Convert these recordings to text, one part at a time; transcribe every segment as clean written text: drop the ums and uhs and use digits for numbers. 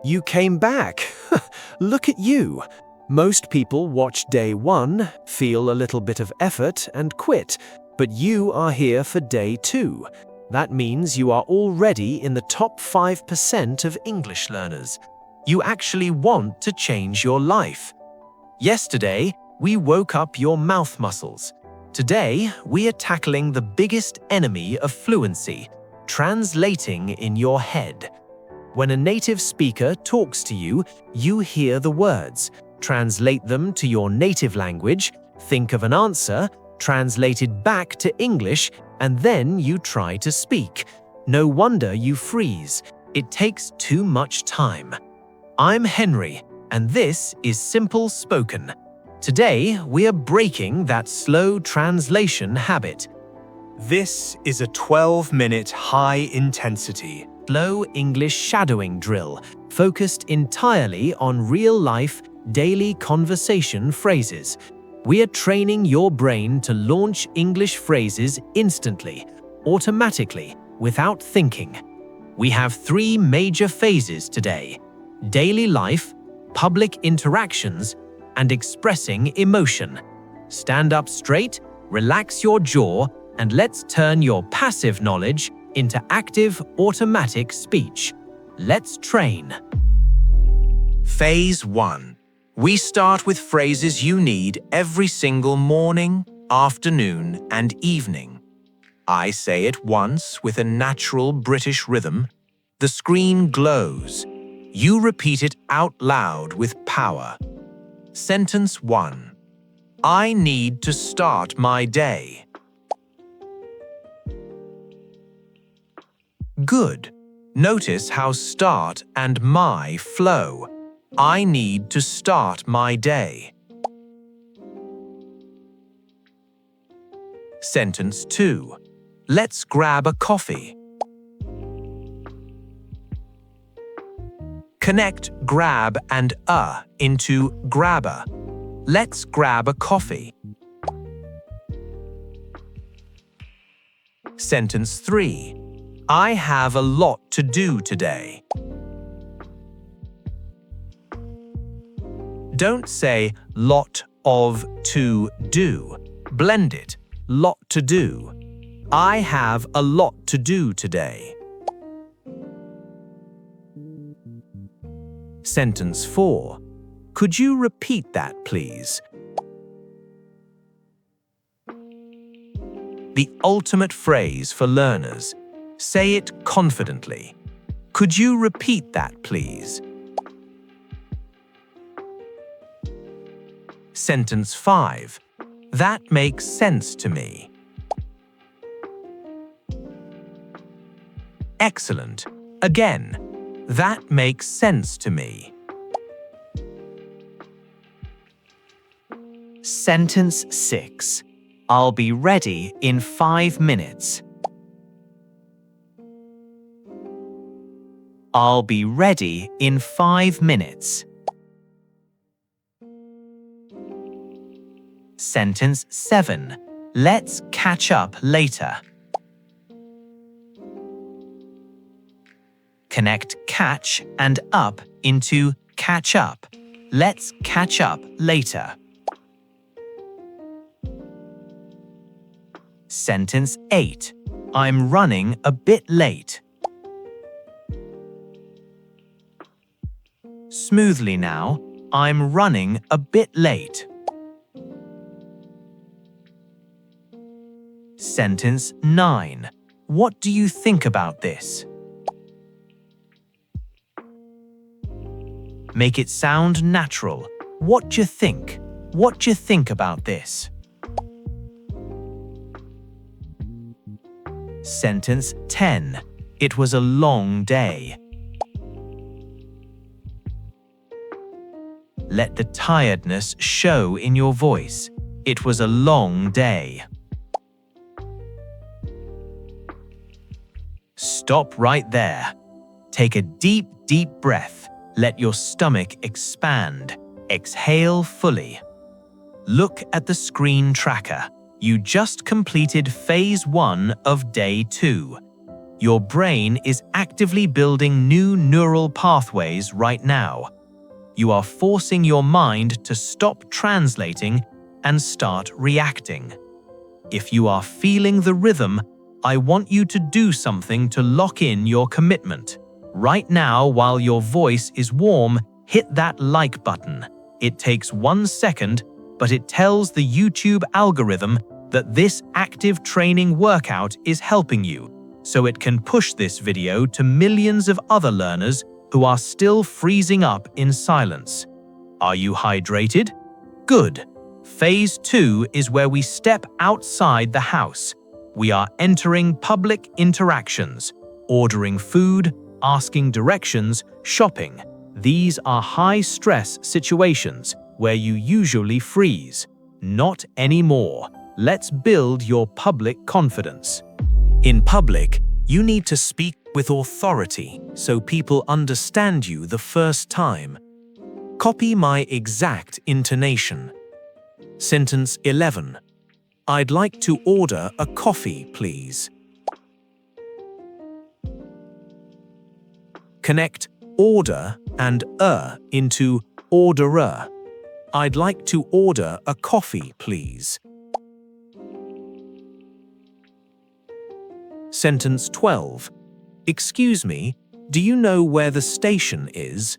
You came back. Look at you. Most people watch day 1, feel a little bit of effort and quit, but you are here for day 2. That means you are already in the top 5% of English learners. You actually want to change your life. Yesterday, we woke up your mouth muscles. Today, we are tackling the biggest enemy of fluency, translating in your head. When a native speaker talks to you, you hear the words, translate them to your native language, think of an answer, translate it back to English, and then you try to speak. No wonder you freeze. It takes too much time. I'm Henry, and this is Simple Spoken. Today, we are breaking that slow translation habit. This is a 12-minute high-intensity, Slow English shadowing drill, focused entirely on real-life, daily conversation phrases. We are training your brain to launch English phrases instantly, automatically, without thinking. We have 3 major phases today: daily life, public interactions, and expressing emotion. Stand up straight, relax your jaw, and let's turn your passive knowledge into active, automatic speech. Let's train. Phase 1. We start with phrases you need every single morning, afternoon, and evening. I say it once with a natural British rhythm. The screen glows. You repeat it out loud with power. Sentence 1. I need to start my day. Good. Notice how start and my flow. I need to start my day. Sentence 2. Let's grab a coffee. Connect grab and into grabber. Let's grab a coffee. Sentence 3. I have a lot to do today. Don't say lot of to do. Blend it. Lot to do. I have a lot to do today. Sentence 4. Could you repeat that, please? The ultimate phrase for learners. Say it confidently. Could you repeat that, please? Sentence 5. That makes sense to me. Excellent. Again, that makes sense to me. Sentence 6. I'll be ready in 5 minutes. I'll be ready in 5 minutes. Sentence 7. Let's catch up later. Connect catch and up into catch up. Let's catch up later. Sentence 8. I'm running a bit late. Smoothly now. I'm running a bit late. Sentence 9. What do you think about this? Make it sound natural. What do you think? What do you think about this? Sentence 10. It was a long day. Let the tiredness show in your voice. It was a long day. Stop right there. Take a deep, deep breath. Let your stomach expand. Exhale fully. Look at the screen tracker. You just completed phase 1 of day 2. Your brain is actively building new neural pathways right now. You are forcing your mind to stop translating and start reacting. If you are feeling the rhythm, I want you to do something to lock in your commitment. Right now, while your voice is warm, hit that like button. It takes 1 second, but it tells the YouTube algorithm that this active training workout is helping you, so it can push this video to millions of other learners who are still freezing up in silence. Are you hydrated? Good. Phase 2 is where we step outside the house. We are entering public interactions, ordering food, asking directions, shopping. These are high-stress situations where you usually freeze. Not anymore. Let's build your public confidence. In public, you need to speak with authority so people understand you the first time. Copy my exact intonation. Sentence 11. I'd like to order a coffee, please. Connect order and into orderer. I'd like to order a coffee, please. Sentence 12. Excuse me, do you know where the station is?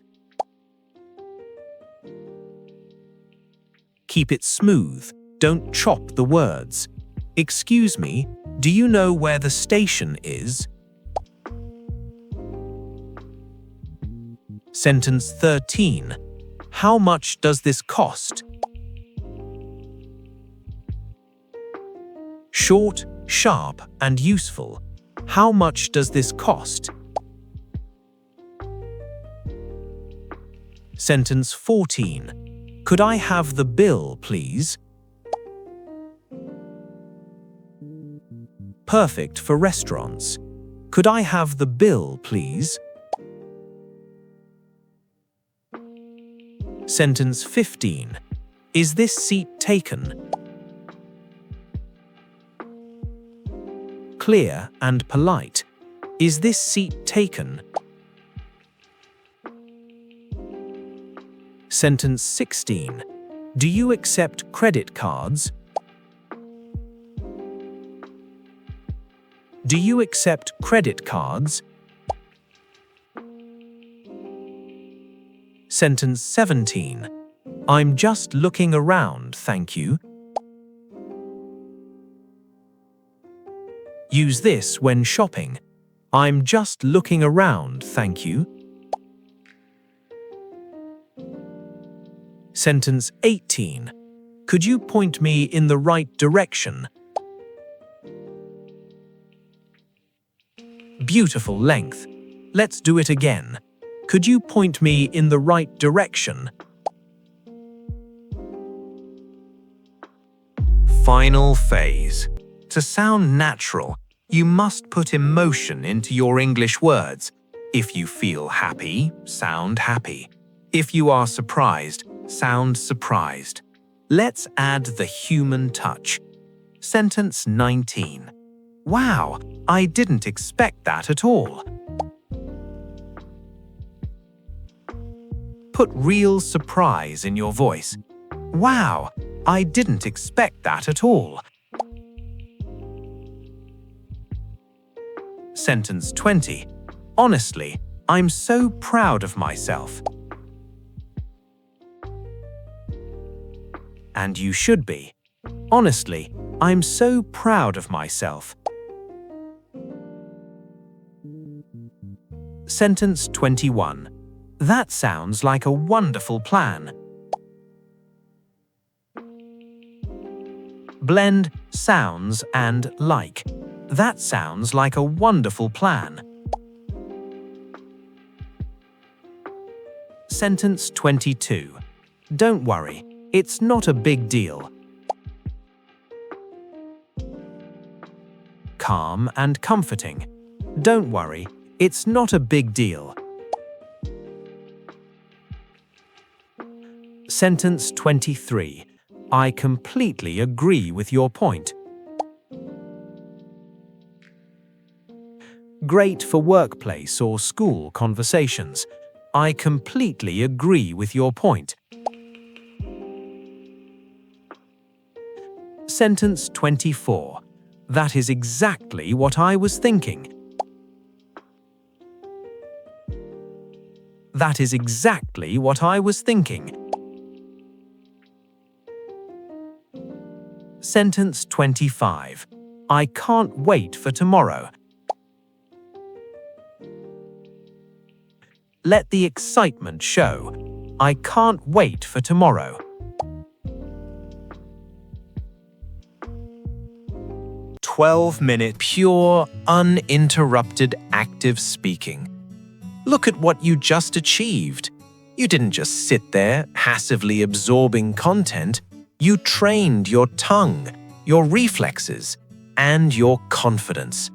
Keep it smooth, don't chop the words. Excuse me, do you know where the station is? Sentence 13. How much does this cost? Short, sharp, and useful. How much does this cost? Sentence 14. Could I have the bill, please? Perfect for restaurants. Could I have the bill, please? Sentence 15. Is this seat taken? Clear and polite. Is this seat taken? Sentence 16. Do you accept credit cards? Do you accept credit cards? Sentence 17. I'm just looking around, thank you. Use this when shopping. I'm just looking around, thank you. Sentence 18. Could you point me in the right direction? Beautiful length. Let's do it again. Could you point me in the right direction? Final phase. To sound natural, you must put emotion into your English words. If you feel happy, sound happy. If you are surprised, sound surprised. Let's add the human touch. Sentence 19. Wow, I didn't expect that at all. Put real surprise in your voice. Wow, I didn't expect that at all. Sentence 20. Honestly, I'm so proud of myself. And you should be. Honestly, I'm so proud of myself. Sentence 21. That sounds like a wonderful plan. Blend sounds and like. That sounds like a wonderful plan. Sentence 22. Don't worry, it's not a big deal. Calm and comforting. Don't worry, it's not a big deal. Sentence 23. I completely agree with your point. Great for workplace or school conversations. I completely agree with your point. Sentence 24. That is exactly what I was thinking. That is exactly what I was thinking. Sentence 25. I can't wait for tomorrow. Let the excitement show. I can't wait for tomorrow. 12-minute Pure, uninterrupted active speaking. Look at what you just achieved. You didn't just sit there passively absorbing content. You trained your tongue, your reflexes, and your confidence.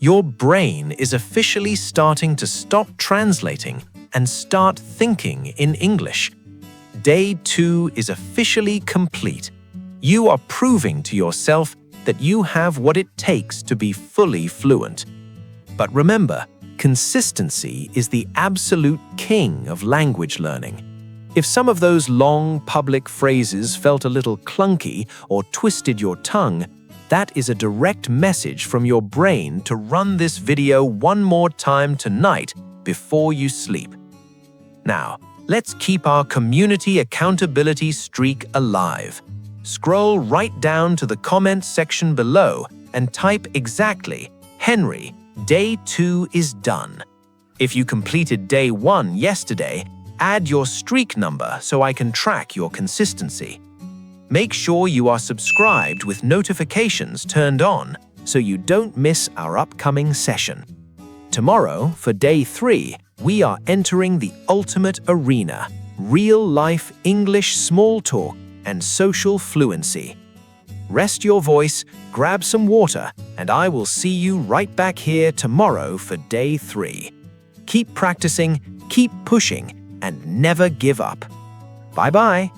Your brain is officially starting to stop translating and start thinking in English. Day 2 is officially complete. You are proving to yourself that you have what it takes to be fully fluent. But remember, consistency is the absolute king of language learning. If some of those long public phrases felt a little clunky or twisted your tongue, that is a direct message from your brain to run this video one more time tonight before you sleep. Now, let's keep our community accountability streak alive. Scroll right down to the comments section below and type exactly, Henry, Day 2 is done. If you completed Day 1 yesterday, add your streak number so I can track your consistency. Make sure you are subscribed with notifications turned on so you don't miss our upcoming session. Tomorrow, for Day 3, we are entering the ultimate arena, real-life English small talk and social fluency. Rest your voice, grab some water, and I will see you right back here tomorrow for Day 3. Keep practicing, keep pushing, and never give up. Bye-bye.